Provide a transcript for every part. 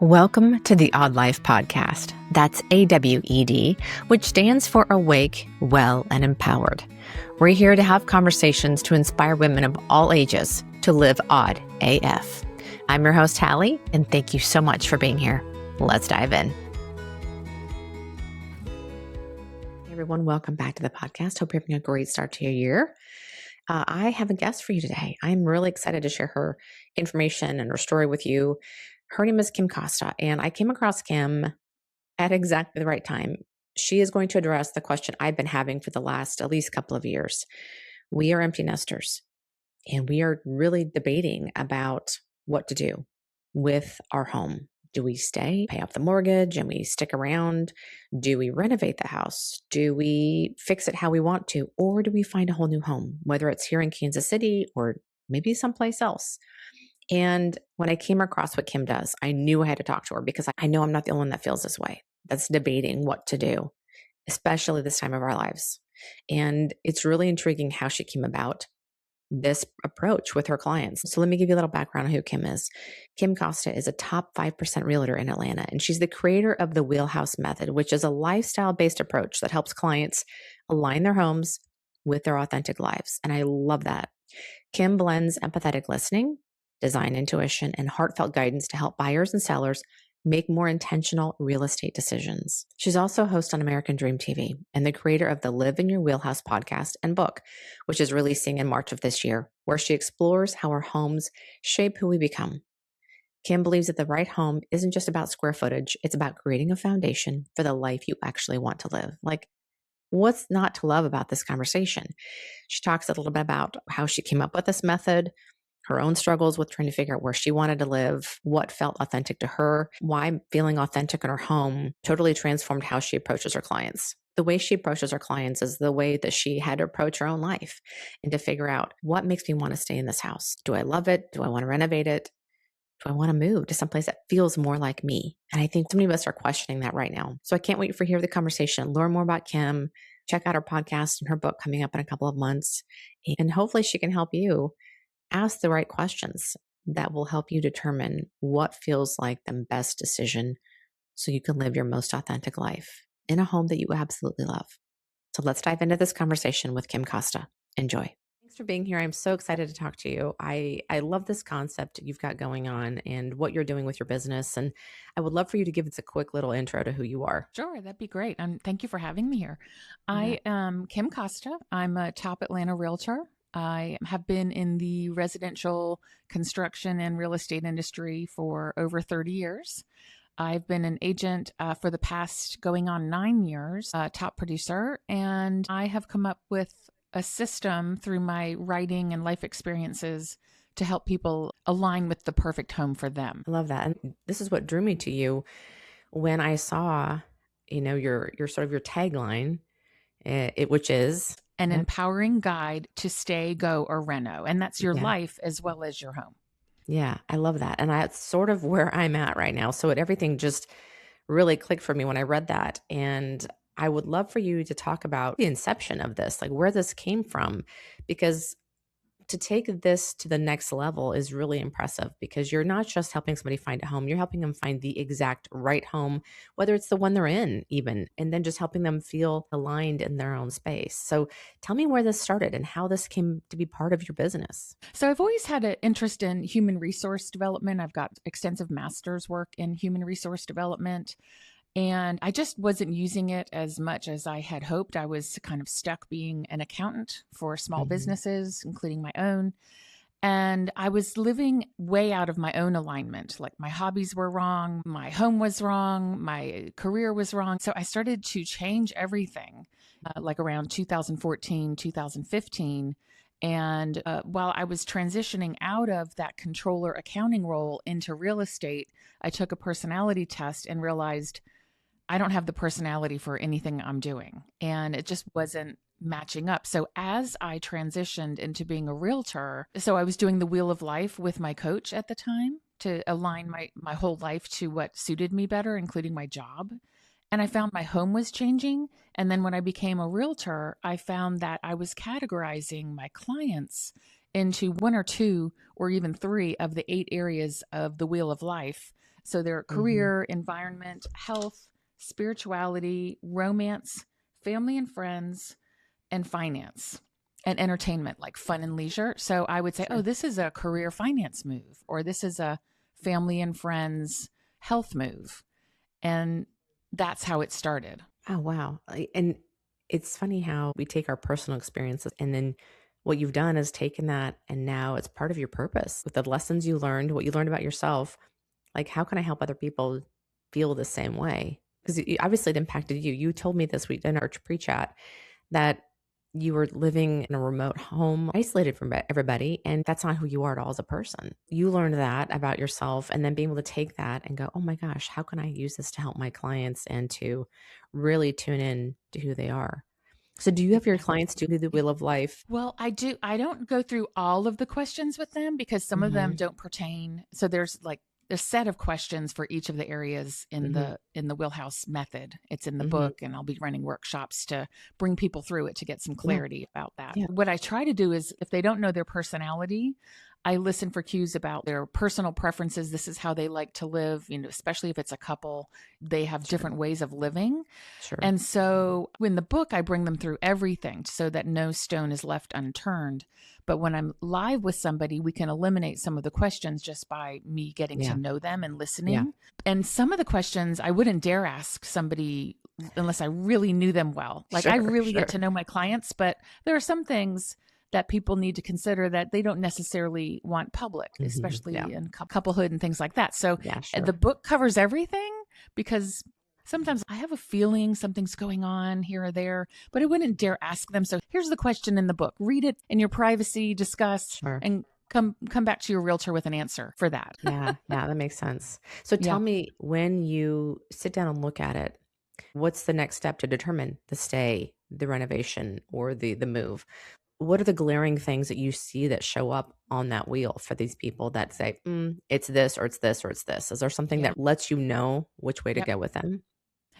Welcome to the Odd Life Podcast. That's AWED, which stands for Awake, Well, and Empowered. We're here to have conversations to inspire women of all ages to live odd AF. I'm your host, Hallie, and thank you so much for being here. Let's dive in. Hey everyone, welcome back to the podcast. Hope you're having a great start to your year. I have a guest for you today. I'm really excited to share her information and her story with you. Her name is Kim Costa, and I came across Kim at exactly the right time. She is going to address the question I've been having for the last at least couple of years. We are empty nesters, and we are really debating about what to do with our home. Do we stay, pay off the mortgage, and we stick around? Do we renovate the house? Do we fix it how we want to? Or do we find a whole new home, whether it's here in Kansas City or maybe someplace else? And when I came across what Kim does, I knew I had to talk to her because I know I'm not the only one that feels this way, that's debating what to do, especially this time of our lives. And it's really intriguing how she came about this approach with her clients. So let me give you a little background on who Kim is. Kim Costa is a top 5% realtor in Atlanta, and she's the creator of the Wheelhouse Method, which is a lifestyle-based approach that helps clients align their homes with their authentic lives. And I love that. Kim blends empathetic listening, design intuition, and heartfelt guidance to help buyers and sellers make more intentional real estate decisions. She's also a host on American Dream TV and the creator of the Live in Your Wheelhouse podcast and book, which is releasing in March of this year, where she explores how our homes shape who we become. Kim believes that the right home isn't just about square footage, it's about creating a foundation for the life you actually want to live. Like, what's not to love about this conversation? She talks a little bit about how she came up with this method, her own struggles with trying to figure out where she wanted to live, what felt authentic to her, why feeling authentic in her home totally transformed how she approaches her clients. The way she approaches her clients is the way that she had to approach her own life and to figure out what makes me want to stay in this house. Do I love it? Do I want to renovate it? Do I want to move to someplace that feels more like me? And I think so many of us are questioning that right now. So I can't wait for hear the conversation, learn more about Kim, check out her podcast and her book coming up in a couple of months. And hopefully she can help you ask the right questions that will help you determine what feels like the best decision so you can live your most authentic life in a home that you absolutely love. So let's dive into this conversation with Kim Costa. Enjoy. Thanks for being here. I'm so excited to talk to you. I love this concept you've got going on and what you're doing with your business. And I would love for you to give us a quick little intro to who you are. Sure, that'd be great. Thank you for having me here. I am Kim Costa. I'm a top Atlanta realtor. I have been in the residential construction and real estate industry for over 30 years. I've been an agent for the past going on 9 years, top producer, and I have come up with a system through my writing and life experiences to help people align with the perfect home for them. I love that. And this is what drew me to you when I saw, your sort of your tagline, which is an empowering guide to stay, go, or reno. And that's your life as well as your home. Yeah, I love that. And that's sort of where I'm at right now. So everything just really clicked for me when I read that. And I would love for you to talk about the inception of this, like where this came from, because to take this to the next level is really impressive because you're not just helping somebody find a home, you're helping them find the exact right home, whether it's the one they're in even, and then just helping them feel aligned in their own space. So tell me where this started and how this came to be part of your business. So I've always had an interest in human resource development. I've got extensive master's work in human resource development. And I just wasn't using it as much as I had hoped. I was kind of stuck being an accountant for small businesses, including my own. And I was living way out of my own alignment. Like my hobbies were wrong, my home was wrong, my career was wrong. So I started to change everything like around 2014, 2015. And while I was transitioning out of that controller accounting role into real estate, I took a personality test and realized I don't have the personality for anything I'm doing. And it just wasn't matching up. So as I transitioned into being a realtor, so I was doing the Wheel of Life with my coach at the time to align my whole life to what suited me better, including my job. And I found my home was changing. And then when I became a realtor, I found that I was categorizing my clients into one or two or even three of the 8 areas of the Wheel of Life. So they're Mm-hmm. career, environment, health, spirituality, romance, family and friends, and finance and entertainment, like fun and leisure. So I would say, oh, Sure. this is a career finance move, or this is a family and friends health move. And that's how it started. Oh, wow. And it's funny how we take our personal experiences and then what you've done is taken that and now it's part of your purpose with the lessons you learned, what you learned about yourself. Like, how can I help other people feel the same way? Because obviously it impacted you. You told me this week in our pre chat that you were living in a remote home, isolated from everybody, and that's not who you are at all as a person. You learned that about yourself, and then being able to take that and go, oh my gosh, how can I use this to help my clients and to really tune in to who they are? So, do you have your clients do the wheel of life? Well, I do. I don't go through all of the questions with them because some of them Hmm. don't pertain. So there's like a set of questions for each of the areas Hmm. in the wheelhouse method. It's in the Hmm. book, and I'll be running workshops to bring people through it to get some Yeah. clarity about that. Yeah. What I try to do is if they don't know their personality, I listen for cues about their personal preferences. This is how they like to live, especially if it's a couple, they have Sure. different ways of living. Sure. And so in the book, I bring them through everything so that no stone is left unturned. But when I'm live with somebody, we can eliminate some of the questions just by me getting to Yeah. know them and Yeah. listening. And some of the questions I wouldn't dare ask somebody unless I really knew them well. Like I Sure. really get Sure. to know my clients, but there are some things that people need to consider that they don't necessarily want public, Yeah. especially in couplehood and things like that. So Yeah. the Sure. book covers everything because sometimes I have a feeling something's going on here or there, but I wouldn't dare ask them. So here's the question in the book. Read it in your privacy, discuss, Sure. and come back to your realtor with an answer for that. Yeah, yeah, that makes sense. So tell Yeah. me, when you sit down and look at it, what's the next step to determine the stay, the renovation, or the move? What are the glaring things that you see that show up on that wheel for these people that say, it's this, or it's this, or it's this? Is there something Yeah. that lets you know which way to Yep. go with them?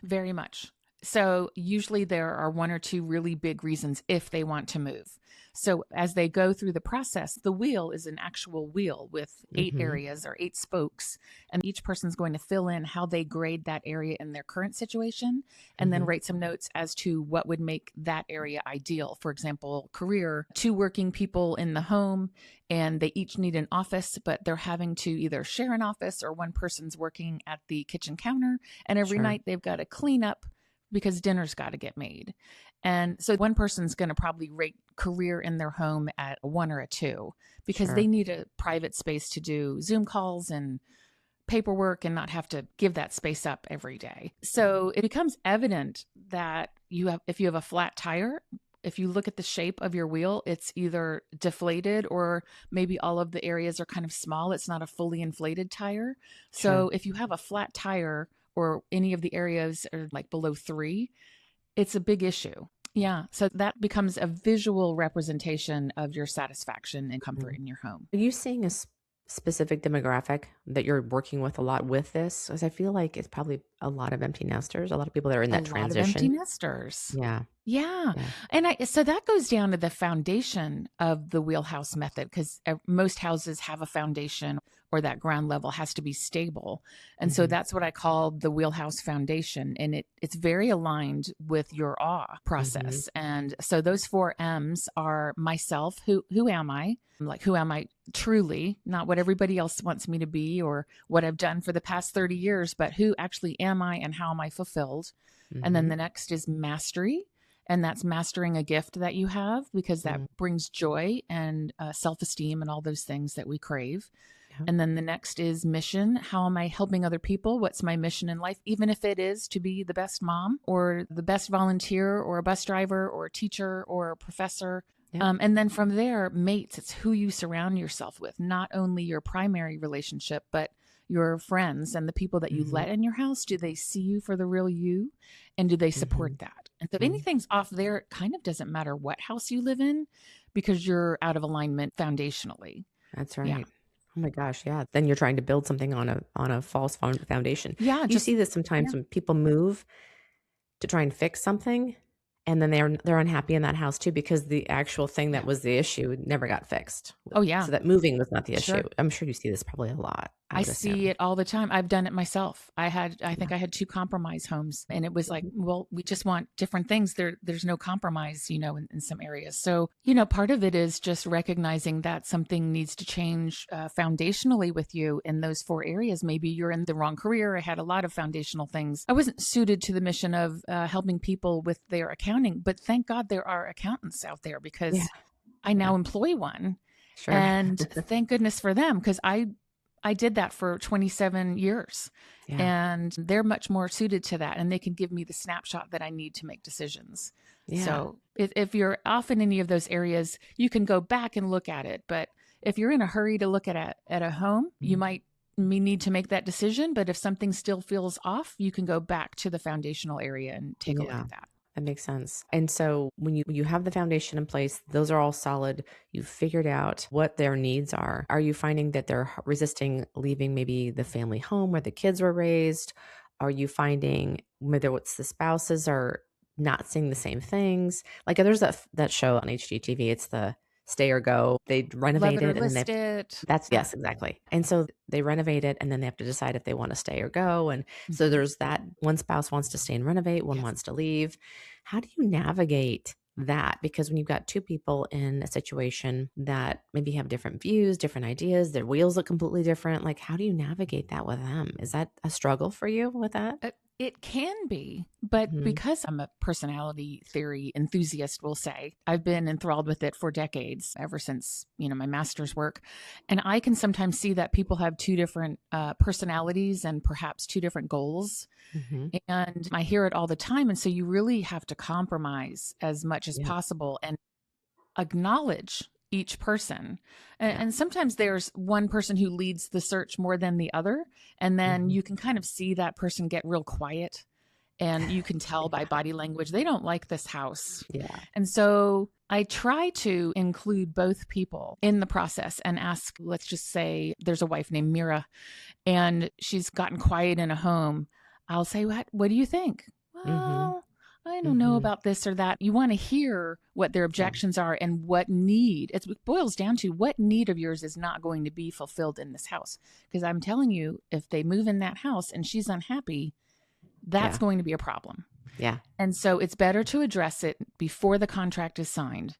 Very much. So usually there are one or two really big reasons if they want to move. So as they go through the process, the wheel is an actual wheel with 8 Hmm. areas or 8 spokes, and each person's going to fill in how they grade that area in their current situation and then Hmm. write some notes as to what would make that area ideal. For example, career, 2 working people in the home and they each need an office, but they're having to either share an office or one person's working at the kitchen counter and every Sure, night they've got to clean up because dinner's got to get made. And so one person's going to probably rate career in their home at a 1 or a 2 because they sure. need a private space to do Zoom calls and paperwork and not have to give that space up every day. So it becomes evident that if you have a flat tire, if you look at the shape of your wheel, it's either deflated or maybe all of the areas are kind of small. It's not a fully inflated tire. Sure. So if you have a flat tire or any of the areas are like below 3, it's a big issue. Yeah. So that becomes a visual representation of your satisfaction and comfort Mhm. in your home. Are you seeing a specific demographic that you're working with a lot with this? Because I feel like it's probably a lot of empty nesters, a lot of people that are in A that lot of empty transition. nesters. Yeah, Yeah. yeah. And so that goes down to the foundation of the wheelhouse method because most houses have a foundation or that ground level has to be stable. And so Mhm, that's what I call the wheelhouse foundation. And it's very aligned with your awe mhm, process. And so those 4 M's are myself. Who am I? Like, who am I truly? Not what everybody else wants me to be or what I've done for the past 30 years, but who actually am I and how am I fulfilled? And then mhm, the next is mastery. And that's mastering a gift that you have because that mm, brings joy and self esteem and all those things that we crave. yeah, And then the next is mission. How am I helping other people? What's my mission in life? Even if it is to be the best mom or the best volunteer or a bus driver or a teacher or a professor. yeah, And then from there, mates, it's who you surround yourself with, not only your primary relationship, but your friends and the people that you mhm, let in your house. Do they see you for the real you? And do they support mhm, that? And so if mm. anything's off there, it kind of doesn't matter what house you live in because you're out of alignment foundationally. That's Yeah. right. Oh my gosh, yeah. Then you're trying to build something on a false foundation. Yeah. You Just, see this yeah. sometimes when people move to try and fix something, and then they're unhappy in that house too because the actual thing that Yeah. was the issue never got fixed. Oh, yeah. So that moving was not the issue. Sure. I'm sure you see this probably a lot. I I would see assume. it all the time. I've done it myself. I think I had 2 compromise homes, and it was like, Mhm. well, we just want different things. There's no compromise, in some areas. So, part of it is just recognizing that something needs to change foundationally with you in those 4 areas. Maybe you're in the wrong career. I had a lot of foundational things. I wasn't suited to the mission of helping people with their accounting, but thank God there are accountants out there Yeah. because I Yeah. now employ one. Sure. And thank goodness for them because I did that for 27 years Yeah. and they're much more suited to that and they can give me the snapshot that I need to make decisions. Yeah. So if you're off in any of those areas, you can go back and look at it. But if you're in a hurry to look at a home, you Mhm. might need to make that decision. But if something still feels off, you can go back to the foundational area and take a look Yeah. at that. That makes sense. And so when you have the foundation in place, those are all solid. You've figured out what their needs are. Are you finding that they're resisting leaving maybe the family home where the kids were raised? Are you finding whether it's the spouses are not seeing the same things? Like there's that show on HGTV. It's the Stay or Go. They Love renovate it or it and then they list it. that's Yeah. yes, exactly. And so they renovate it and then they have to decide if they want to stay or go. And so Mhm. there's that one spouse wants to stay and renovate, one Yes. wants to leave. How do you navigate that? Because when you've got two people in a situation that maybe have different views, different ideas, their wheels look completely different, like how do you navigate that with them? Is that a struggle for you with that? It can be, but Mhm. because I'm a personality theory enthusiast, we'll say, I've been enthralled with it for decades, ever since, my master's work. And I can sometimes see that people have two different personalities and perhaps two different goals. Mhm. And I hear it all the time. And so you really have to compromise as much as Yeah. possible and acknowledge each person. Yeah. And sometimes there's one person who leads the search more than the other. And then Mhm. you can kind of see that person get real quiet. And you can tell by Yeah. body language, they don't like this house. Yeah. And so I try to include both people in the process and ask, let's just say there's a wife named Mira and she's gotten quiet in a home. I'll say, what do you think? Mhm. Well, I don't know Mhm. about this or that. You want to hear what their Yeah. objections are and what need. It boils down to what need of yours is not going to be fulfilled in this house. Because I'm telling you, if they move in that house and she's unhappy, that's Yeah. going to be a problem. Yeah. And so it's better to address it before the contract is signed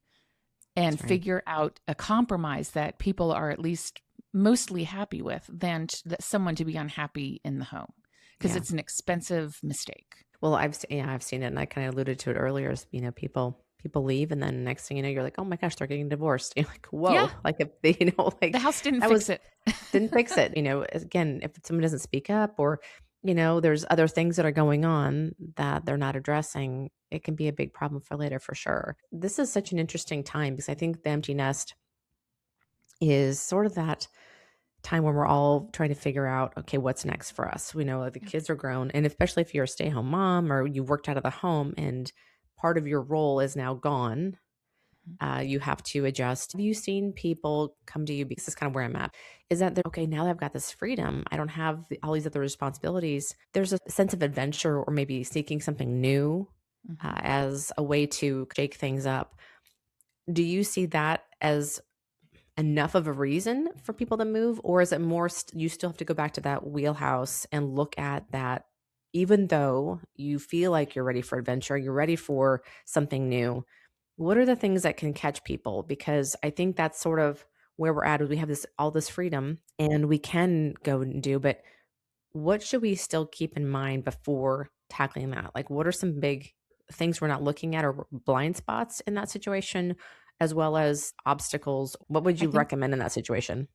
and That's right. figure out a compromise that people are at least mostly happy with than someone to be unhappy in the home because Yeah. it's an expensive mistake. Well, I've seen it, and I kind of alluded to it earlier. People leave, and then next thing you know, you're like, oh my gosh, they're getting divorced. You're like, Yeah, whoa, like if they, the like house didn't that was fix it. didn't fix it. Again, if someone doesn't speak up, or there's other things that are going on that they're not addressing, it can be a big problem for later, for sure. This is such an interesting time because I think the empty nest is sort of that time when we're all trying to figure out, okay, what's next for us. We know the Yeah. kids are grown, and especially if you're a stay-at-home mom or you worked out of the home and part of your role is now gone, you have to adjust. Have you seen people come to you because this is kind of where I'm at? Is that they're okay now that I've got this freedom? I don't have all these other responsibilities. There's a sense of adventure or maybe seeking something new Mm-hmm. as a way to shake things up. Do you see that as enough of a reason for people to move, or is it more you still have to go back to that wheelhouse and look at that even though you feel like you're ready for adventure, you're ready for something new? What are the things that can catch people? Because I think that's sort of where we're at is we have this all this freedom and we can go and do, but what should we still keep in mind before tackling that? Like, what are some big things we're not looking at or blind spots in that situation, as well as obstacles? What would I you think recommend in that situation?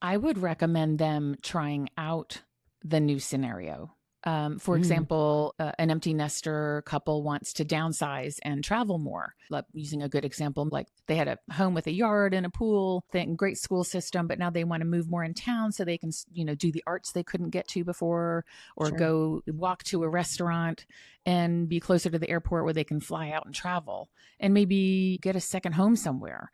I would recommend them trying out the new scenario. For Mm, example, an empty nester couple wants to downsize and travel more. Like, using a good example, like they had a home with a yard and a pool, great school system, but now they want to move more in town so they can, do the arts they couldn't get to before, or sure. go walk to a restaurant and be closer to the airport where they can fly out and travel, and maybe get a second home somewhere.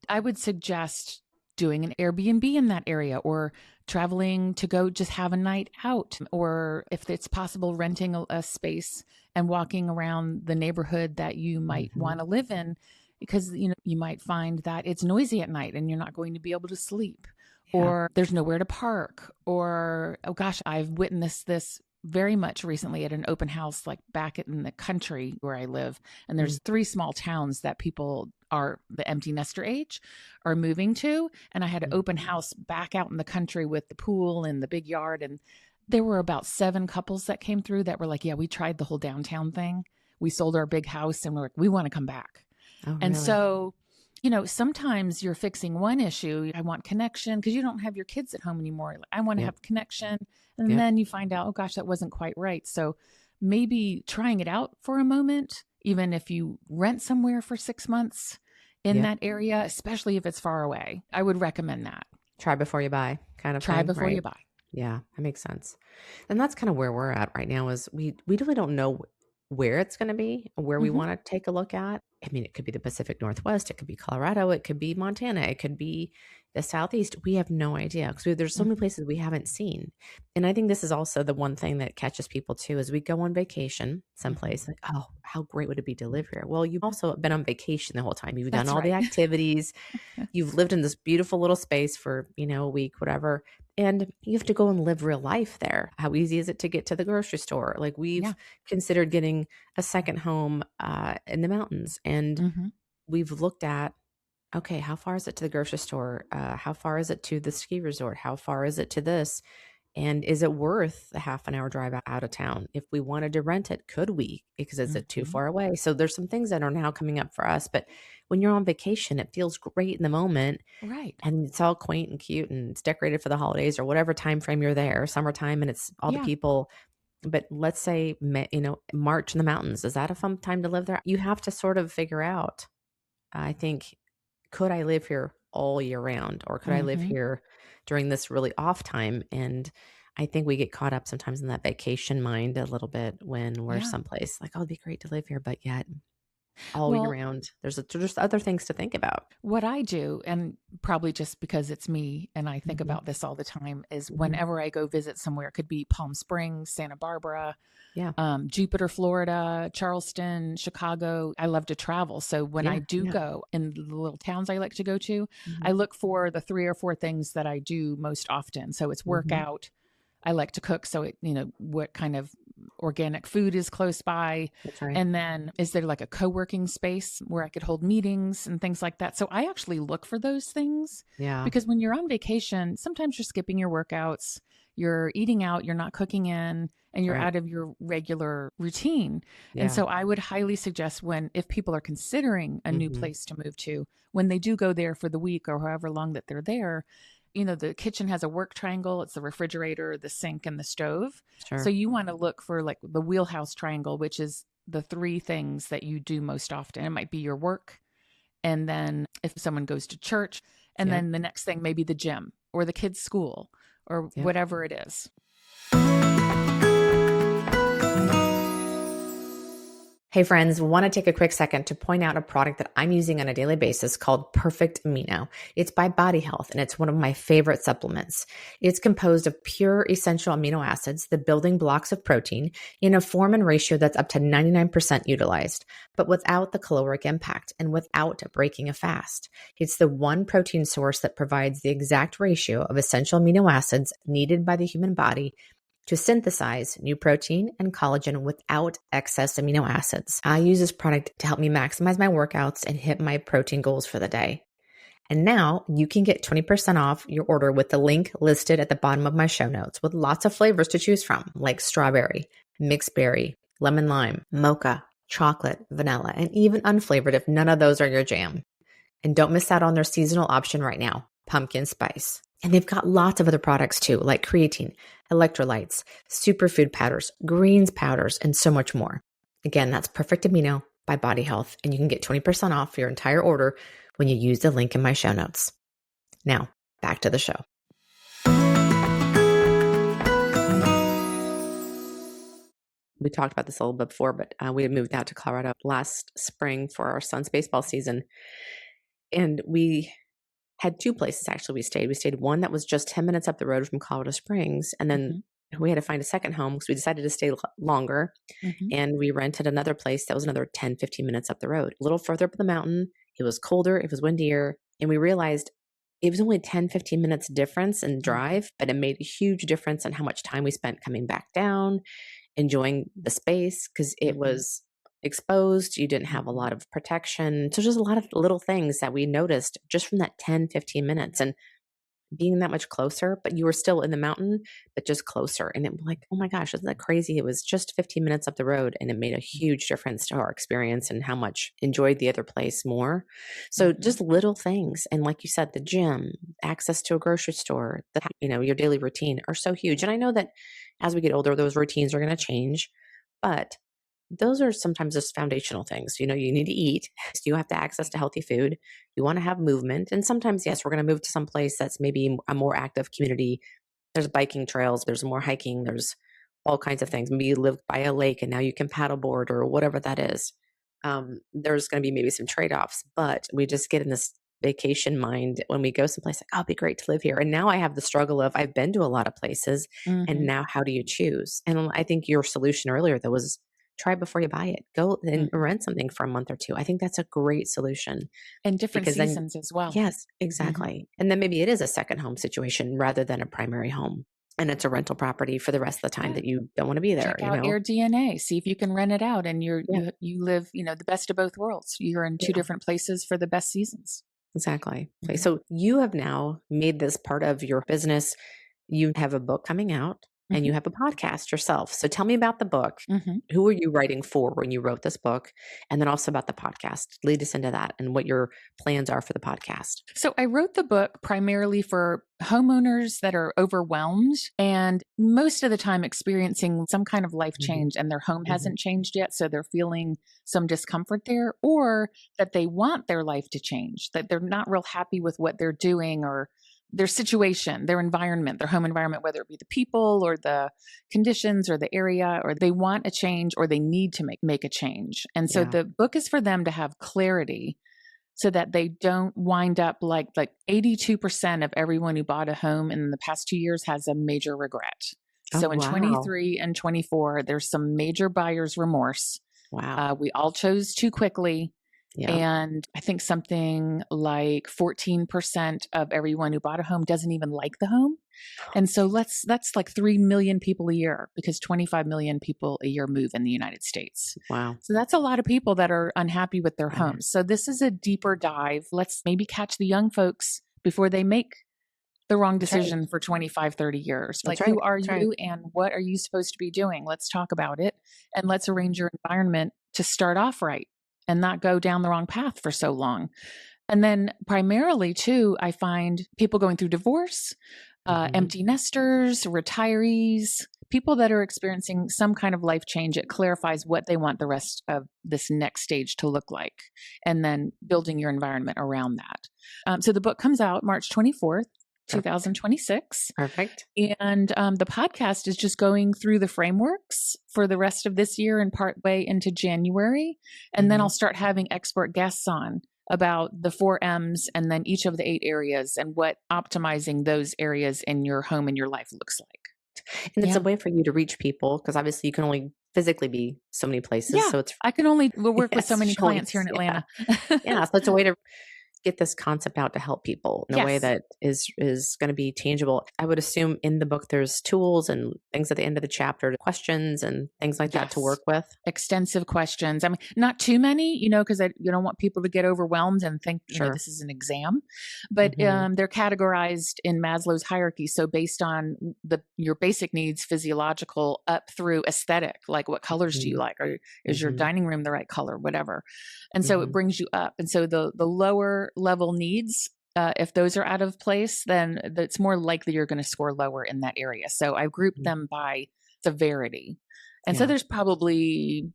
I would suggest doing an Airbnb in that area, or traveling to go just have a night out, or if it's possible, renting a space and walking around the neighborhood that you might Hmm. want to live in, because you might find that it's noisy at night and you're not going to be able to sleep, Yeah. or there's nowhere to park, or, oh gosh, I've witnessed this very much recently at an open house, like back in the country where I live. And Mm. there's three small towns that people are the empty nester age are moving to. And I had an Mm. open house back out in the country with the pool and the big yard. And there were about 7 couples that came through that were like, yeah, we tried the whole downtown thing. We sold our big house and we're like, we want to come back. Oh, And really? so, sometimes you're fixing one issue. I want connection because you don't have your kids at home anymore. I want to Yep. have connection. And Yep. then you find out, oh gosh, that wasn't quite right. So maybe trying it out for a moment, even if you rent somewhere for 6 months in Yep. that area, especially if it's far away, I would recommend that. Try before you buy kind of Try thing, before right? you buy. Yeah, that makes sense. And that's kind of where we're at right now is we really don't know where it's going to be, where we Hmm. want to take a look at. I mean, it could be the Pacific Northwest, it could be Colorado, it could be Montana, it could be the Southeast. We have no idea because there's so many Hmm. places we haven't seen. And I think this is also the one thing that catches people too is we go on vacation Hmm. someplace like, oh, how great would it be to live here? Well, you've also been on vacation the whole time. You've done That's all the right. activities. You've lived in this beautiful little space for, a week, whatever. And you have to go and live real life there. How easy is it to get to the grocery store? Like we've Yeah. considered getting a second home in the mountains. And Hmm. we've looked at, okay, how far is it to the grocery store? How far is it to the ski resort? How far is it to this? And is it worth a half an hour drive out of town? If we wanted to rent it, could we? Because is it too Hmm. far away? So there's some things that are now coming up for us. But when you're on vacation, it feels great in the moment Right. and it's all quaint and cute and it's decorated for the holidays or whatever time frame you're there, summertime, and it's all the Yeah. people. But let's say, March in the mountains. Is that a fun time to live there? You have to sort of figure out, I think, could I live here all year round or could I live Hmm. here during this really off time? And I think we get caught up sometimes in that vacation mind a little bit when we're Yeah. someplace like, oh, it'd be great to live here, but yet all year Well, round, there's other things to think about. what I do, and probably just because it's me and I think Hmm. about this all the time, is Hmm. whenever I go visit somewhere, it could be Palm Springs, Santa Barbara, Yeah. Jupiter, Florida, Charleston, Chicago. I love to travel. So when I Yeah. do Yeah. go in the little towns I like to go to, I Hmm. look for the 3 or 4 things that I do most often. So it's Hmm. workout. I like to cook. So what kind of organic food is close by? That's right. And then is there like a co-working space where I could hold meetings and things like that? So I actually look for those things Yeah. because when you're on vacation, sometimes you're skipping your workouts, you're eating out, you're not cooking in, and That's you're right. out of your regular routine. And Yeah. so I would highly suggest if people are considering a new Hmm. place to move to, when they do go there for the week or however long that they're there, the kitchen has a work triangle. It's the refrigerator, the sink, and the stove. So Sure. you want to look for like the wheelhouse triangle, which is the 3 things that you do most often. It might be your work, and then if someone goes to church, and Yep. then the next thing maybe the gym or the kids' school or Yep. whatever it is. Hey friends, want to take a quick second to point out a product that I'm using on a daily basis called Perfect Amino. It's by Body Health and it's one of my favorite supplements. It's composed of pure essential amino acids, the building blocks of protein, in a form and ratio that's up to 99% utilized, but without the caloric impact and without breaking a fast. It's the one protein source that provides the exact ratio of essential amino acids needed by the human body to synthesize new protein and collagen without excess amino acids. I use this product to help me maximize my workouts and hit my protein goals for the day. And now you can get 20% off your order with the link listed at the bottom of my show notes with lots of flavors to choose from, like strawberry, mixed berry, lemon lime, mocha, chocolate, vanilla, and even unflavored if none of those are your jam. And don't miss out on their seasonal option right now, pumpkin spice. And they've got lots of other products too, like creatine, electrolytes, superfood powders, greens powders, and so much more. Again, that's Perfect Amino by Body Health, and you can get 20% off your entire order when you use the link in my show notes. Now, back to the show. We talked about this a little bit before, but we had moved out to Colorado last spring for our son's baseball season. And we had 2 places actually we stayed. We stayed one that was just 10 minutes up the road from Colorado Springs, and then Hmm. we had to find a second home because we decided to stay longer, Hmm. and we rented another place that was another 10, 15 minutes up the road. A little further up the mountain. It was colder, it was windier, and we realized it was only 10, 15 minutes difference in Mhm, drive, but it made a huge difference in how much time we spent coming back down, enjoying the space because it mhm, was exposed. You didn't have a mhm, lot of protection. So just a lot of little things that we noticed just from that 10, 15 minutes. And being that much closer, but you were still in the mountain, but just closer. And it was like, oh my gosh, isn't that crazy? It was just 15 minutes up the road and it made a huge difference to our experience and how much enjoyed the other place more. So mhm, just little things. And like you said, the gym, access to a grocery store, your daily routine are so huge. And I know that as we get older, those routines are going to change, but those are sometimes just foundational things. You need to eat. So you have to access to healthy food. You want to have movement. And sometimes, yes, we're going to move to some place that's maybe a more active community. There's biking trails, there's more hiking, there's all kinds of things. Maybe you live by a lake and now you can paddleboard or whatever that is. There's going to be maybe some trade offs, but we just get in this vacation mind when we go someplace like, oh, it'd be great to live here. And now I have the struggle of I've been to a lot of places and mhm, now how do you choose? And I think your solution earlier though was try before you buy it. Go and mhm. rent something for a month or two. I think that's a great solution And different because then, seasons as well. yes, Mhm, exactly. And then maybe it is a second home situation rather than a primary home. And it's a rental property for the rest of the time yeah. that you don't want to be there, Check out AirDNA, see if you can rent it out and Yeah, you live, the best of both worlds. You're in 2 yeah, different places for the best seasons. exactly. Okay, Mhm, so you have now made this part of your business. You have a book coming out and you mhm, have a podcast yourself. So tell me about the book. mhm. Who were you writing for when you wrote this book? And then also about the podcast. Lead us into that and what your plans are for the podcast. So I wrote the book primarily for homeowners that are overwhelmed and most of the time experiencing some kind of life Mhm, change and their home mhm. hasn't changed yet. So they're feeling some discomfort there, or that they want their life to change, that they're not real happy with what they're doing or their situation, their environment, their home environment, whether it be the people or the conditions or the area, or they want a change or they need to make a change. And so Yeah. the book is for them to have clarity so that they don't wind up like 82% of everyone who bought a home in the past 2 years has a major regret. Oh, So in wow. 23 and 24, there's some major buyer's remorse. Wow. We all chose too quickly. Yeah. And I think something like 14% of everyone who bought a home doesn't even like the home. Oh, And so jeez. that's like 3 million people a year because 25 million people a year move in the United States. Wow. So that's a lot of people that are unhappy with their Yeah. homes. So this is a deeper dive. Let's maybe catch the young folks before they make the wrong That's right. decision for 25, 30 years. That's Like, right. who are That's right. you and what are you supposed to be doing? Let's talk about it and let's arrange your environment to start off right and not go down the wrong path for so long. And then primarily too, I find people going through divorce, Mhm. empty nesters, retirees, people that are experiencing some kind of life change. It clarifies what they want the rest of this next stage to look like, and then building your environment around that. So the book comes out March 24th. Perfect. 2026. Perfect. And the podcast is just going through the frameworks for the rest of this year and part way into January. And then I'll Mhm. start having expert guests on about the 4 M's and then each of the 8 areas and what optimizing those areas in your home and your life looks like. And it's a Yeah. way for you to reach people because obviously you can only physically be so many places. Yeah. So it's I can only work with so yes, many clients here showings. in Yeah. Atlanta. Yeah. So it's a way to get this concept out to help people in a way Yes. that is going to be tangible. I would assume in the book there's tools and things at the end of the chapter, questions and things like that to Yes. work with. Extensive questions. I mean, not too many, because you don't want people to get overwhelmed and think, Sure. this is an exam. But Mhm. they're categorized in Maslow's hierarchy. So based on your basic needs, physiological, up through aesthetic, like what colors do you Mhm. like, or is your Mhm. dining room the right color, whatever. And so it Mhm. brings you up. And so the lower level needs. If those are out of place, then it's more likely you're going to score lower in that area. So I grouped Mhm. them by severity. And so Yeah. there's probably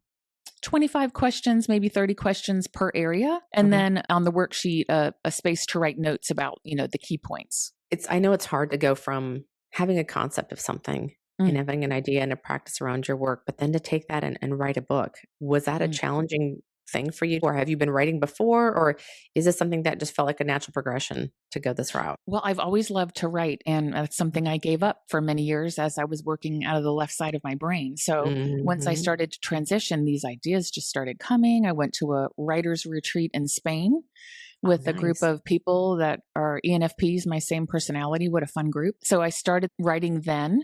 25 questions, maybe 30 questions per area. And Okay. then on the worksheet, a space to write notes about, the key points. I know it's hard to go from having a concept of something and Mm, having an idea and a practice around your work, but then to take that and write a book. Was that a mm. challenging thing for you? Or have you been writing before? Or is this something that just felt like a natural progression to go this route? Well, I've always loved to write, and that's something I gave up for many years as I was working out of the left side of my brain. So once I Mhm. started to transition, these ideas just started coming. I went to a writer's retreat in Spain Oh, with a group nice. of people that are ENFPs, my same personality. What a fun group. So I started writing then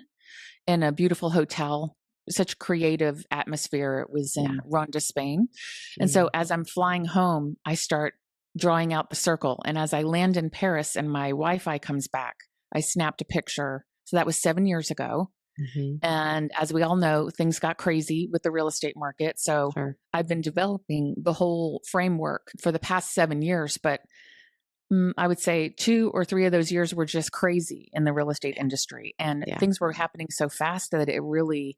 in a beautiful hotel, such creative atmosphere. It was Yeah. in Ronda, Spain. And so Mm. as I'm flying home, I start drawing out the circle. And as I land in Paris and my Wi-Fi comes back, I snapped a picture. So that was 7 years ago. Hmm. And as we all know, things got crazy with the real estate market. So Sure. I've been developing the whole framework for the past 7 years, but I would say 2 or 3 of those years were just crazy in the real estate industry, and Yeah. things were happening so fast that it really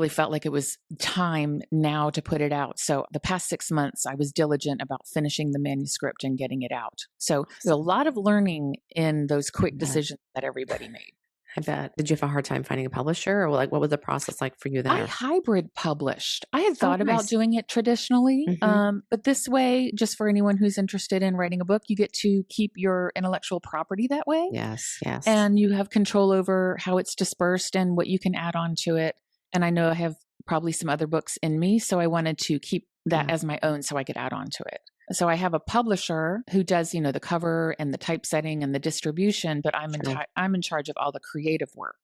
felt like it was time now to put it out. So the past 6 months, I was diligent about finishing the manuscript and getting it out. So there's a Awesome. lot of learning in those I quick bet. decisions that everybody made. I bet. Did you have a hard time finding a publisher, or like what was the process like for you I there? hybrid published. I had Oh, thought about nice. doing it traditionally, Hmm. but this way, just for anyone who's interested in writing a book, you get to keep your intellectual property that way. Yes. Yes. And you have control over how it's dispersed and what you can add on to it. And I know I have probably some other books in me, so I wanted to keep that Yeah. as my own so I could add on to it. So I have a publisher who does, the cover and the typesetting and the distribution, but Sure. I'm in charge of all the creative work.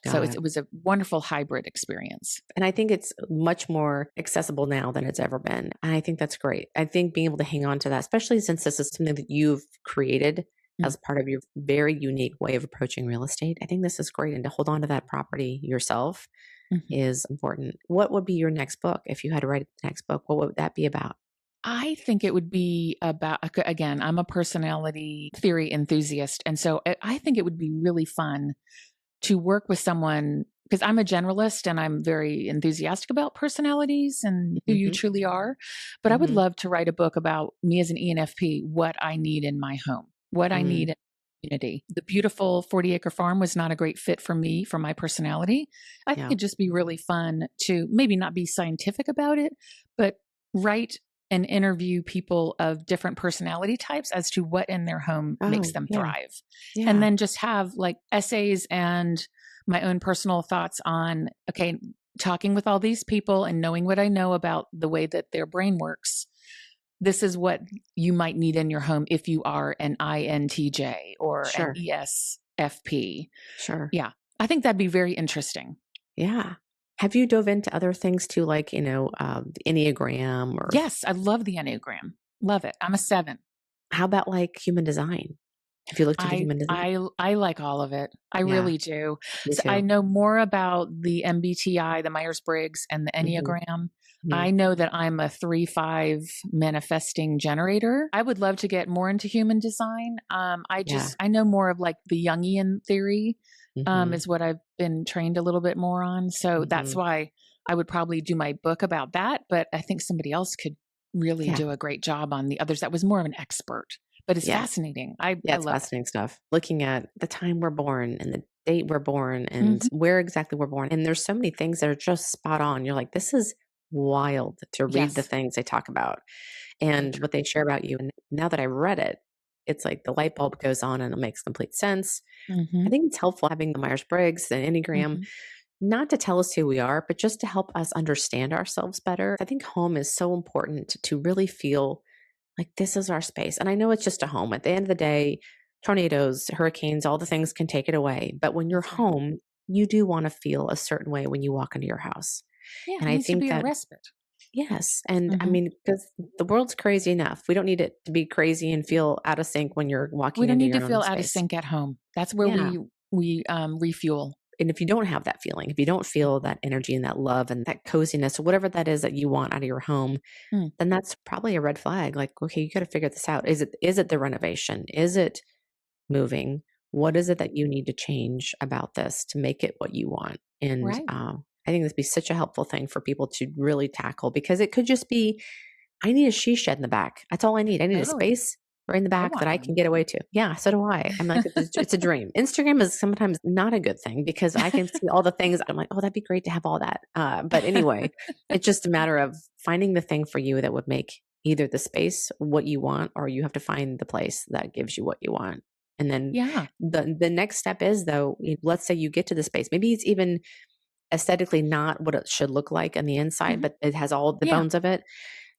So Got it. it was a wonderful hybrid experience. And I think it's much more accessible now than it's ever been. And I think that's great. I think being able to hang on to that, especially since this is something that you've created Mm. as part of your very unique way of approaching real estate, I think this is great. And to hold on to that property yourself Mhm. is important. What would be your next book? If you had to write the next book, what would that be about? I think it would be about, again, I'm a personality theory enthusiast. And so I think it would be really fun to work with someone because I'm a generalist and I'm very enthusiastic about personalities and who you Hmm. truly are. But I would Hmm. love to write a book about me as an ENFP, what I need in my home, what I need Mm, in my community. The beautiful 40-acre farm was not a great fit for me, for my personality. I think yeah. it'd just be really fun to maybe not be scientific about it, but write and interview people of different personality types as to what in their home makes Oh, them yeah. thrive. And Yeah. then just have like essays and my own personal thoughts on, okay, talking with all these people and knowing what I know about the way that their brain works. This is what you might need in your home if you are an INTJ or an Sure. ESFP. Sure. Yeah, I think that'd be very interesting. Yeah. Have you dove into other things too, like, the Enneagram, or Yes, I love the Enneagram. Love it. I'm a 7. how about like human design? Have you looked into I human design? I I like all of it. I Yeah, really do. me So I too. know more about the MBTI, the Myers-Briggs, and the Hmm. Enneagram. Hmm. I know that I'm a 3-5 manifesting generator. I would love to get more into human design. Yeah. I know more of like the Jungian theory, Hmm. is what I've been trained a little bit more on. So that's Hmm. why I would probably do my book about that. But I think somebody else could really Yeah. do a great job on the others. That was more of an expert, but it's Yeah. fascinating. Yeah. I It's love it. fascinating stuff. Looking at the time we're born and the date we're born and Mhm. where exactly we're born. And there's so many things that are just spot on. You're like, this is wild to read the Yes, things they talk about so and true. what they share about you. And now that I read it, it's like the light bulb goes on and it makes complete sense. I Mhm, think it's helpful having the Myers Briggs and Enneagram, mhm. not to tell us who we are, but just to help us understand ourselves better. I think home is so important to really feel like this is our space. And I know it's just a home. At the end of the day, tornadoes, hurricanes, all the things can take it away. But when you're That's right. home, you do want to feel a certain way when you walk into your house. Yeah, And it I needs to think be a that, respite. yes. And I Mhm. mean, because the world's crazy enough. We don't need it to be crazy and feel out of sync when you're We walking don't into need to your own feel out of space. sync at home. That's where Yeah. we refuel. And if you don't have that feeling, if you don't feel that energy and that love and that coziness or whatever that is that you want out of your home, Mm, then that's probably a red flag. Like, okay, you got to figure this out. Is it the renovation? Is it moving? What is it that you need to change about this to make it what you want? And right. I think this would be such a helpful thing for people to really tackle, because it could just be, I need a she shed in the back. That's all I need. I need a Totally. space right in the I back that want I one. can get away to. Yeah, so do I. I'm like, it's a dream. Instagram is sometimes not a good thing because I can see all the things. I'm like, oh, that'd be great to have all that. But anyway, it's just a matter of finding the thing for you that would make either the space what you want, or you have to find the place that gives you what you want. And then Yeah. the next step is, though, let's say you get to the space. Maybe it's even aesthetically not what it should look like on the inside, Mhm. but it has all the Yeah. bones of it.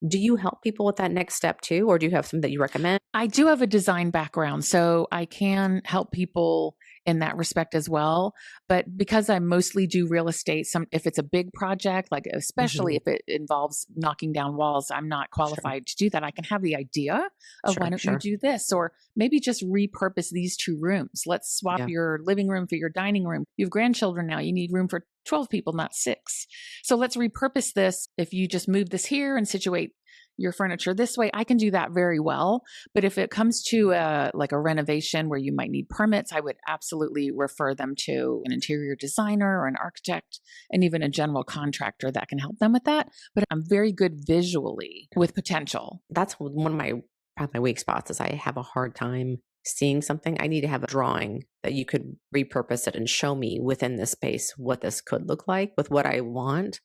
Do you help people with that next step too, or do you have some that you recommend? I do have a design background, so I can help people in that respect as well. But because I mostly do real estate, some if it's a big project, like especially Hmm. if it involves knocking down walls, I'm not Sure, qualified to do that. I can have the idea of why sure, don't you sure. do this, or maybe just repurpose these two rooms. Let's swap Yeah, your living room for your dining room. You have grandchildren now. You need room for 12 people, not six. So let's repurpose this. If you just move this here and situate your furniture this way, I can do that very well. But if it comes to like a renovation where you might need permits, I would absolutely refer them to an interior designer or an architect and even a general contractor that can help them with that. But I'm very good visually with potential. that's one of my probably my weak spots is I have a hard time seeing something. I need to have a drawing that you could repurpose it and show me within this space what this could look like with what I want.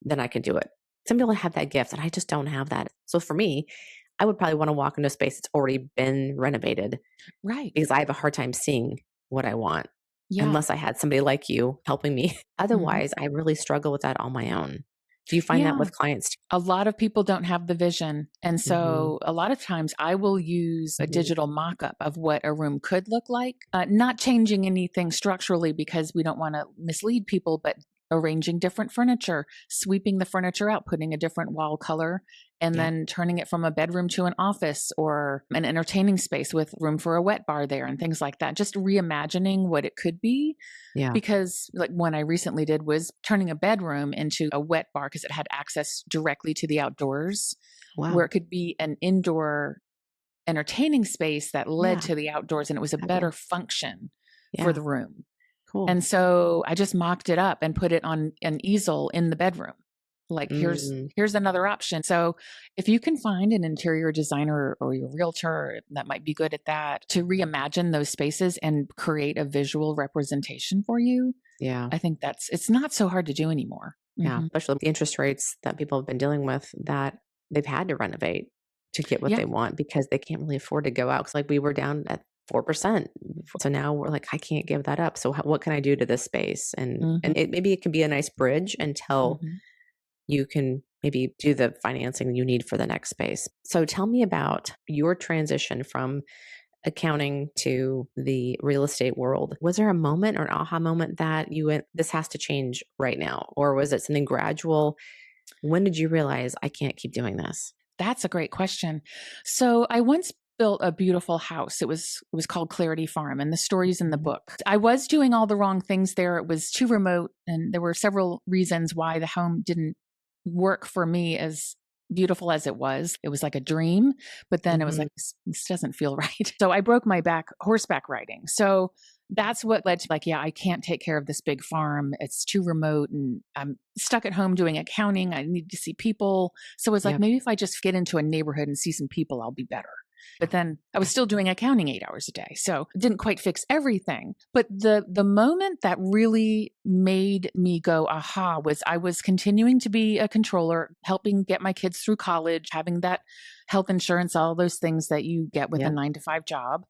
Then I can do it. Some people have that gift, and I just don't have that. So for me, I would probably want to walk into a space that's already been renovated Right. because I have a hard time seeing what I want Yeah. unless I had somebody like you helping me. Hmm. Otherwise, I really struggle with that on my own. Do you find that Yeah. with clients? A lot of people don't have the vision. And Mm-hmm. so a lot of times I will use a Hmm. digital mock up of what a room could look like, not changing anything structurally because we don't want to mislead people, but arranging different furniture, sweeping the furniture out, putting a different wall color, and Yeah, then turning it from a bedroom to an office or an entertaining space with room for a wet bar there and things like that. Just reimagining what it could be, yeah. because like one I recently did was turning a bedroom into a wet bar because it had access directly to the outdoors, where Wow. it could be an indoor entertaining space that led Yeah, to the outdoors, and it was a better fabulous. function for Yeah, the room. cool. And so I just mocked it up and put it on an easel in the bedroom. Like Mm, here's another option. So if you can find an interior designer or your realtor that might be good at that to reimagine those spaces and create a visual representation for you, yeah, I think it's not so hard to do anymore. yeah. Hmm. Especially with the interest rates that people have been dealing with, that they've had to renovate to get what Yeah. they want because they can't really afford to go out. Because like we were down at 4%, so now we're like, I can't give that up. So what can I do to this space? And Hmm. maybe it can be a nice bridge until Hmm. you can maybe do the financing you need for the next space. So tell me about your transition from accounting to the real estate world. Was there a moment or an aha moment that you went, this has to change right now? Or was it something gradual? When did you realize I can't keep doing this? That's a great question. So I once built a beautiful house. It was called Clarity Farm, and the story's in the Mhm. book. I was doing all the wrong things there. It was too remote, and there were several reasons why the home didn't work for me as beautiful as it was. It was like a dream, but then it was Mhm. like this doesn't feel right. So I broke my back horseback riding. So that's what led to like, yeah, I can't take care of this big farm. It's too remote and I'm stuck at home doing accounting. I need to see people. So it was like, Yep. maybe if I just get into a neighborhood and see some people, I'll be better. Yeah. But then I was Yeah. still doing accounting 8 hours a day. So it didn't quite fix everything. But the moment that really made me go, aha, was I was continuing to be a controller, helping get my kids through college, having that health insurance, all those things that you get with a Yep. 9 to 5 job.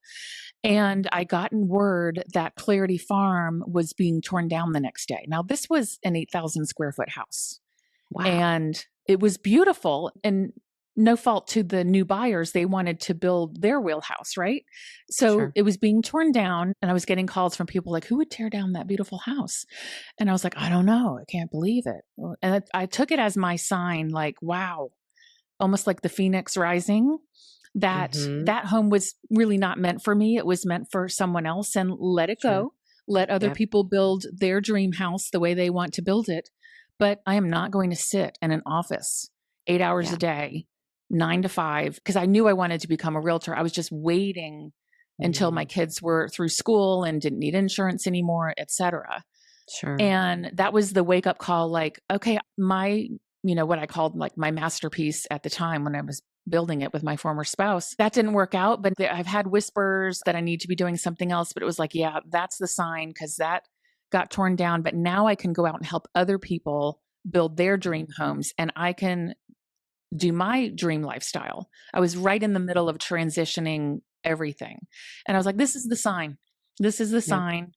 And I gotten word that Clarity Farm was being torn down the next day. Now, this was an 8,000 square foot house, Wow. and it was beautiful and no fault to the new buyers. They wanted to build their wheelhouse, right? So Sure. it was being torn down, and I was getting calls from people like, who would tear down that beautiful house? And I was like, I don't know. I can't believe it. And I took it as my sign, like, wow, almost like the phoenix rising, that Mhm. that home was really not meant for me. It was meant for someone else, and let it Sure. go. Let other Yep. people build their dream house the way they want to build it. But I am not going to sit in an office 8 hours Yeah. a day, 9 to 5, because I knew I wanted to become a realtor. I was just waiting until my Mm. kids were through school and didn't need insurance anymore, et cetera. Sure. And that was the wake up call, like, okay, what I called like my masterpiece at the time when I was building it with my former spouse, that didn't work out. But I've had whispers that I need to be doing something else. But it was like, yeah, that's the sign, because that got torn down. But now I can go out and help other people build their dream homes, and I can do my dream lifestyle. I was right in the middle of transitioning everything. And I was like, this is the sign. This is the Yep. sign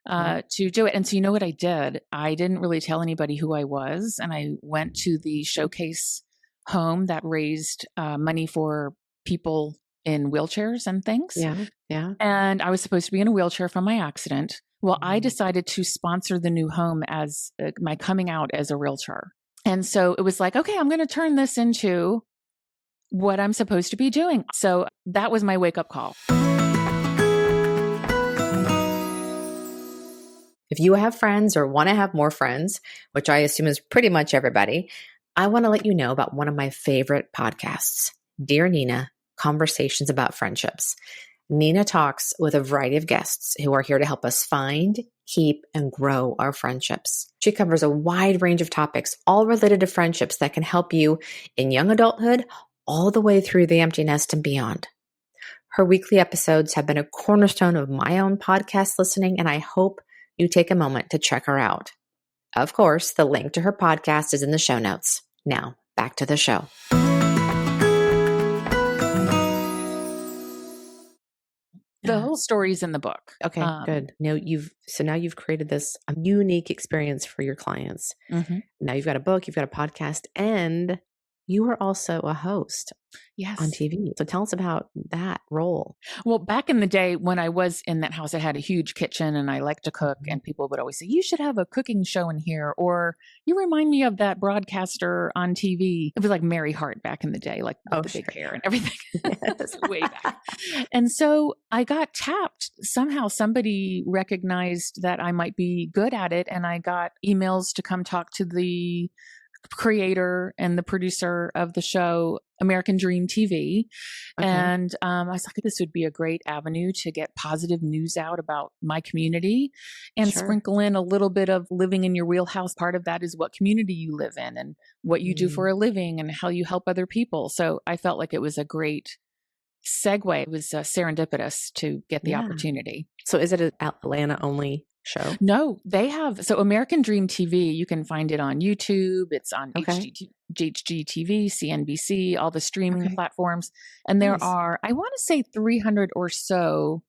Yep. to do it. And so, you know what I did? I didn't really tell anybody who I was. And I went to the showcase home that raised money for people in wheelchairs and things. Yeah. Yeah. And I was supposed to be in a wheelchair from my accident. Well, I Mm. decided to sponsor the new home as my coming out as a realtor. And so it was like, okay, I'm going to turn this into what I'm supposed to be doing. So that was my wake up call. If you have friends or want to have more friends, which I assume is pretty much everybody, I want to let you know about one of my favorite podcasts, Dear Nina, Conversations About Friendships. Nina talks with a variety of guests who are here to help us find, keep, and grow our friendships. She covers a wide range of topics, all related to friendships that can help you in young adulthood, all the way through the empty nest and beyond. Her weekly episodes have been a cornerstone of my own podcast listening, and I hope you take a moment to check her out. Of course, the link to her podcast is in the show notes. Now, back to the show. The whole story's in the book. Okay, good. Now you've created this unique experience for your clients. Mm-hmm. Now you've got a book, you've got a podcast, and you are also a host Yes. on TV. So tell us about that role. Well, back in the day when I was in that house, I had a huge kitchen and I liked to cook. And people would always say, you should have a cooking show in here. Or you remind me of that broadcaster on TV. It was like Mary Hart back in the day, like with the big hair and everything. Yes. Way back. And so I got tapped. Somehow somebody recognized that I might be good at it. And I got emails to come talk to the creator and the producer of the show American Dream TV. Okay. And I was like, this would be a great avenue to get positive news out about my community and Sure. sprinkle in a little bit of living in your wheelhouse. Part of that is what community you live in and what you do for a living and how you help other people. So I felt like it was a great segue. It was serendipitous to get the opportunity. So is it an Atlanta only show? No, they have. So American Dream TV, you can find it on YouTube. It's on HGTV, CNBC, all the streaming platforms. And there are, I want to say 300 or so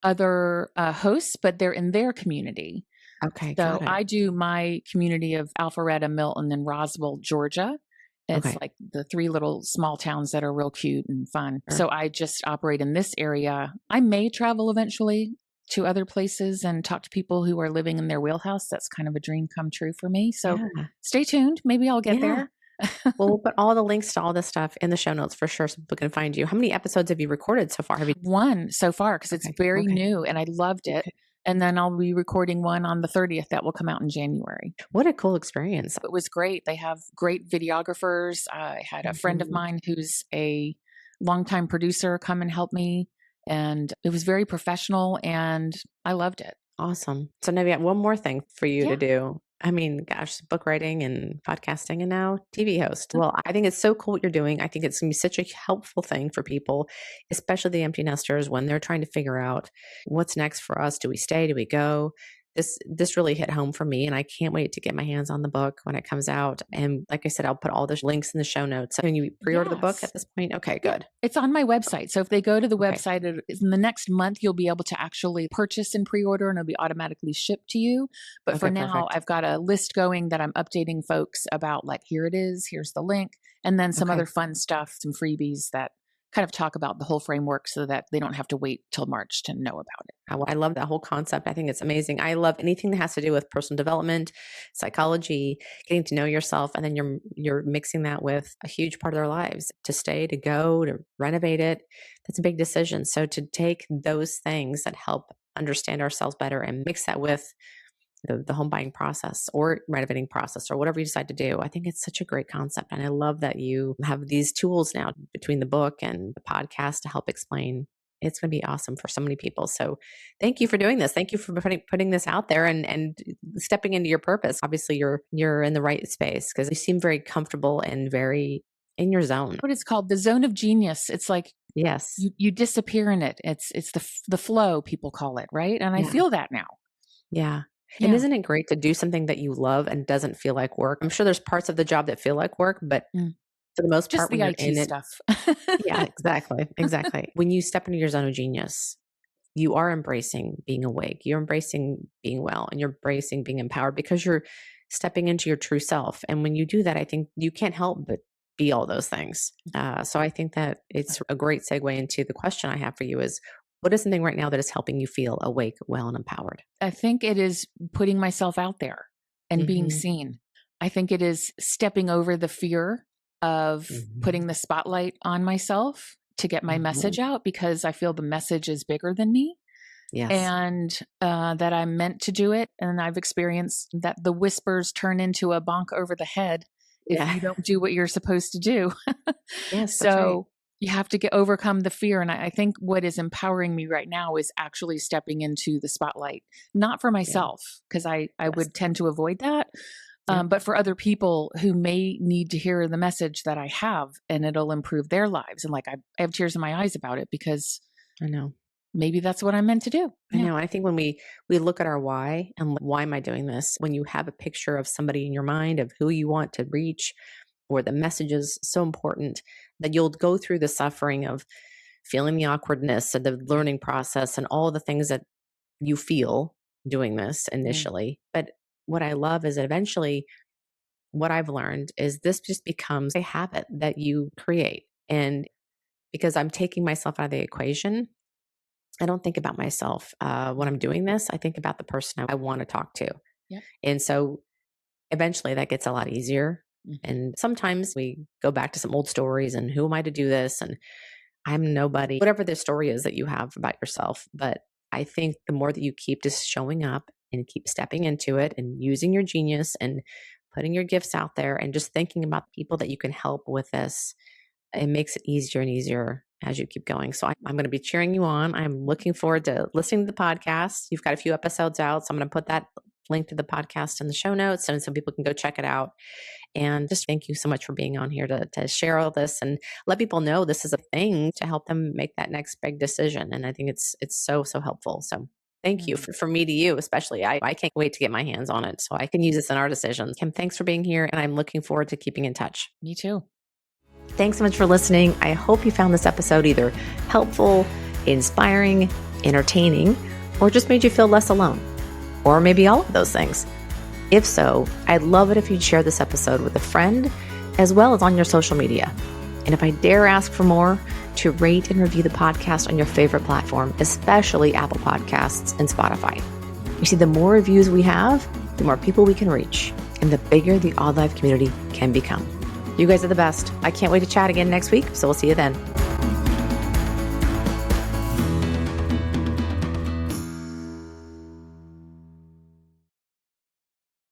other hosts, but they're in their community. Okay. So I do my community of Alpharetta, Milton, and Roswell, Georgia. It's like the 3 little small towns that are real cute and fun. Sure. So I just operate in this area. I may travel eventually to other places and talk to people who are living in their wheelhouse. That's kind of a dream come true for me. So stay tuned. Maybe I'll get there. Well, we'll put all the links to all this stuff in the show notes for sure so people can find you. How many episodes have you recorded so far? Have you? One so far because it's very new and I loved it. And then I'll be recording one on the 30th that will come out in January. What a cool experience. It was great. They have great videographers. I had a friend of mine who's a longtime producer come and help me. And it was very professional and I loved it. Awesome. So now we got one more thing for you to do. I mean, gosh, book writing and podcasting and now TV host. Well, I think it's so cool what you're doing. I think it's going to be such a helpful thing for people, especially the empty nesters when they're trying to figure out what's next for us. Do we stay? Do we go? This really hit home for me and I can't wait to get my hands on the book when it comes out. And like I said, I'll put all the links in the show notes. Can you pre-order the book at this point? Okay, good. It's on my website. So if they go to the website in the next month, you'll be able to actually purchase and pre-order and it'll be automatically shipped to you. But for now, I've got a list going that I'm updating folks about like, here it is, here's the link, and then some other fun stuff, some freebies that kind of talk about the whole framework so that they don't have to wait till March to know about it. I love that whole concept. I think it's amazing. I love anything that has to do with personal development, psychology, getting to know yourself, and then you're mixing that with a huge part of their lives. To stay, to go, to renovate it, that's a big decision. So to take those things that help understand ourselves better and mix that with the home buying process or renovating process or whatever you decide to do. I think it's such a great concept. And I love that you have these tools now between the book and the podcast to help explain. It's going to be awesome for so many people. So thank you for doing this. Thank you for putting this out there and stepping into your purpose. Obviously you're in the right space because you seem very comfortable and very in your zone. What it's called, the zone of genius. It's like, you disappear in it. It's the flow, people call it, right? And I feel that now. Yeah. And isn't it great to do something that you love and doesn't feel like work? I'm sure there's parts of the job that feel like work, but for the most just part, the when IT you're in stuff. Yeah, exactly. When you step into your zone of genius, you are embracing being awake. You're embracing being well and you're embracing being empowered because you're stepping into your true self. And when you do that, I think you can't help but feel those things. So I think that it's a great segue into the question I have for you is, what is something right now that is helping you feel awake, well, and empowered? I think it is putting myself out there and being Mm-hmm. seen. I think it is stepping over the fear of Mm-hmm. putting the spotlight on myself to get my message out, because I feel the message is bigger than me, Yes. and that I'm meant to do it. And I've experienced that the whispers turn into a bonk over the head if Yeah. you don't do what you're supposed to do. Yes, that's right. So you have to overcome the fear. And I think what is empowering me right now is actually stepping into the spotlight, not for Yeah. myself, because I Yes. would tend to avoid that, Yep. but for other people who may need to hear the message that I have, and it'll improve their lives. And like, I have tears in my eyes about it, because I know. maybe that's what I'm meant to do. I Yeah. know. I think when we look at our why and why am I doing this, when you have a picture of somebody in your mind of who you want to reach, or the message is so important that you'll go through the suffering of feeling the awkwardness of the learning process and all the things that you feel doing this Yeah. initially. But what I love is that eventually what I've learned is this just becomes a habit that you create. And because I'm taking myself out of the equation, I don't think about myself when I'm doing this. I think about the person I want to talk to. Yep. And so eventually that gets a lot easier. Mhm. And sometimes we go back to some old stories and who am I to do this? And I'm nobody, whatever the story is that you have about yourself. But I think the more that you keep just showing up and keep stepping into it and using your genius and putting your gifts out there and just thinking about people that you can help with this, it makes it easier and easier as you keep going. So I'm going to be cheering you on. I'm looking forward to listening to the podcast. You've got a few episodes out, so I'm going to put that link to the podcast in the show notes and so people can go check it out. And just thank you so much for being on here to share all this and let people know this is a thing to help them make that next big decision. And I think it's so, so helpful. So thank you for me to you, especially. I can't wait to get my hands on it so I can use this in our decisions. Kim, thanks for being here. And I'm looking forward to keeping in touch. Me too. Thanks so much for listening. I hope you found this episode either helpful, inspiring, entertaining, or just made you feel less alone. Or maybe all of those things. If so, I'd love it if you'd share this episode with a friend, as well as on your social media. And if I dare ask for more, to rate and review the podcast on your favorite platform, especially Apple Podcasts and Spotify. You see, the more reviews we have, the more people we can reach, and the bigger the Odd Life community can become. You guys are the best. I can't wait to chat again next week, so we'll see you then.